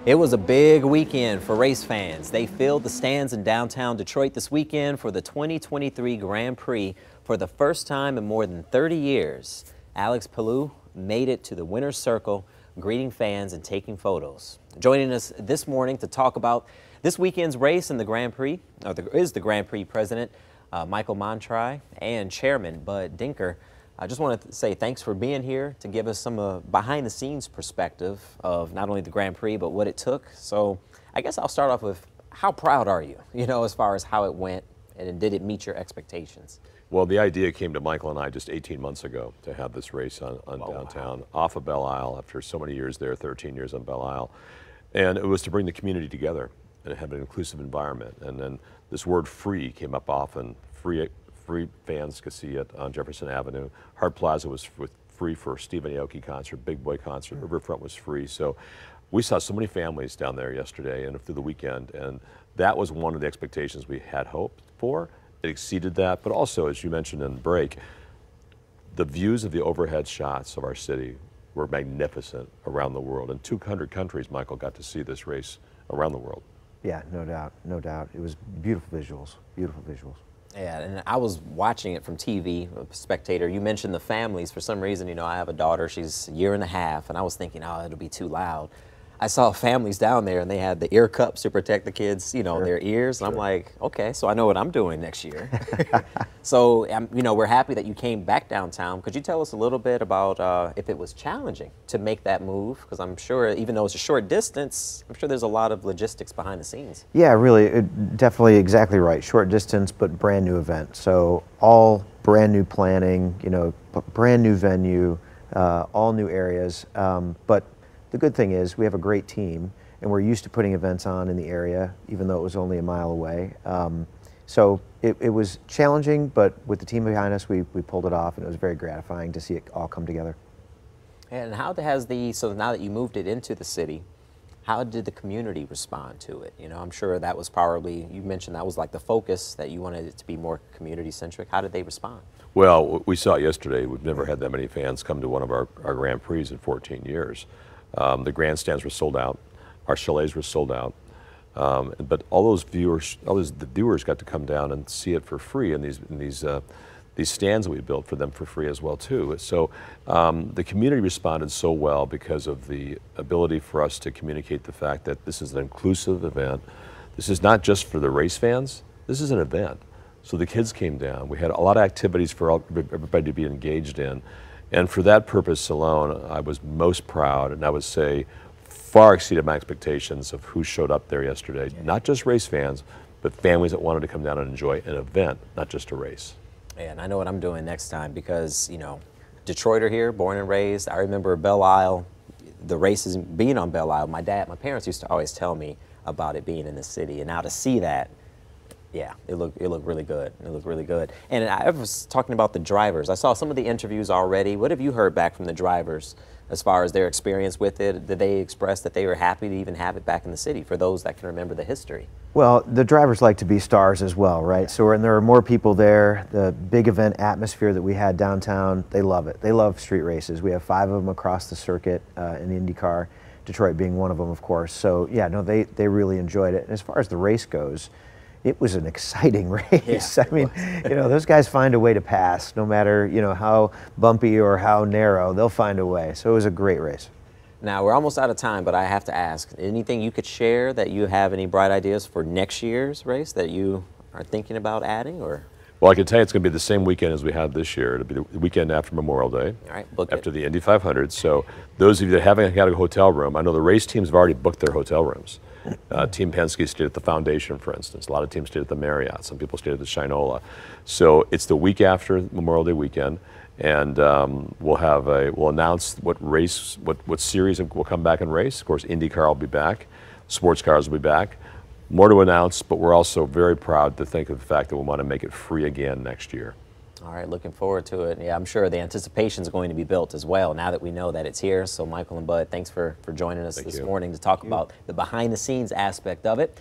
It was a big weekend for race fans. They filled the stands in downtown Detroit this weekend for the 2023 Grand Prix for the first time in more than 30 years. Alex Palou made it to the winner's circle, greeting fans and taking photos. Joining us this morning to talk about this weekend's race in the Grand Prix is the Grand Prix president, Michael Montry, and chairman Bud Dinker. I just want to say thanks for being here to give us some behind-the-scenes perspective of not only the Grand Prix, but what it took. So I guess I'll start off with, how proud are you, as far as how it went, and did it meet your expectations? Well, the idea came to Michael and I just 18 months ago to have this race on downtown, off of Belle Isle, after so many years there, 13 years on Belle Isle. And it was to bring the community together and have an inclusive environment. And then this word free came up often. Free fans could see it on Jefferson Avenue. Hart Plaza was free for Stephen Aoki concert, Big Boy concert. Riverfront was free. So we saw so many families down there yesterday and through the weekend, and that was one of the expectations we had hoped for. It exceeded that, but also, as you mentioned in the break, the views of the overhead shots of our city were magnificent around the world. In 200 countries, Michael got to see this race around the world. Yeah, no doubt, no doubt. It was beautiful visuals, beautiful visuals. Yeah, and I was watching it from TV, a spectator. You mentioned the families. For some reason, I have a daughter, she's a year and a half, and I was thinking, oh, it'll be too loud. I saw families down there, and they had the ear cups to protect the kids, their ears. And I'm like, okay, so I know what I'm doing next year. So, we're happy that you came back downtown. Could you tell us a little bit about if it was challenging to make that move? Because I'm sure, even though it's a short distance, I'm sure there's a lot of logistics behind the scenes. Yeah, really, definitely exactly right. Short distance, but brand new event. So all brand new planning, brand new venue, all new areas. But the good thing is we have a great team, and we're used to putting events on in the area, even though it was only a mile away. So it was challenging, but with the team behind us, we pulled it off, and it was very gratifying to see it all come together. And how has so now that you moved it into the city, how did the community respond to it? I'm sure that was probably, you mentioned that was like the focus, that you wanted it to be more community-centric. How did they respond? Well, we saw it yesterday. We've never had that many fans come to one of our Grand Prix in 14 years. The grandstands were sold out. Our chalets were sold out. But all those viewers, the viewers got to come down and see it for free in these stands that we built for them for free as well too. So the community responded so well because of the ability for us to communicate the fact that this is an inclusive event. This is not just for the race fans. This is an event. So the kids came down. We had a lot of activities for everybody to be engaged in. And for that purpose alone, I was most proud, and I would say far exceeded my expectations of who showed up there yesterday. Yeah. Not just race fans, but families that wanted to come down and enjoy an event, not just a race. Yeah, and I know what I'm doing next time because, Detroiter here, born and raised. I remember Belle Isle, the races being on Belle Isle. My parents used to always tell me about it being in the city, and now to see that, yeah, it looked really good. It looked really good. And I was talking about the drivers. I saw some of the interviews already. What have you heard back from the drivers as far as their experience with it? Did they express that they were happy to even have it back in the city for those that can remember the history? Well, the drivers like to be stars as well, right? Yeah. So when there are more people there, the big event atmosphere that we had downtown, they love it. They love street races. We have 5 of them across the circuit in IndyCar, Detroit being one of them, of course. So yeah, no, they really enjoyed it. And as far as the race goes, it was an exciting race. Yeah, I mean, those guys find a way to pass, no matter, how bumpy or how narrow, they'll find a way. So it was a great race. Now, we're almost out of time, but I have to ask, anything you could share that you have any bright ideas for next year's race that you are thinking about adding, or? Well, I can tell you it's going to be the same weekend as we had this year. It'll be the weekend after Memorial Day, all right, book after the Indy 500. So those of you that haven't had a hotel room, I know the race teams have already booked their hotel rooms. Team Penske stayed at the Foundation, for instance. A lot of teams stayed at the Marriott. Some people stayed at the Shinola. So it's the week after Memorial Day weekend, and we'll announce what series will come back and race. Of course, IndyCar will be back, sports cars will be back. More to announce, but we're also very proud to think of the fact that we want to make it free again next year. All right, looking forward to it. Yeah, I'm sure the anticipation is going to be built as well now that we know that it's here. So Michael and Bud, thanks for joining us this morning to talk about the behind-the-scenes aspect of it.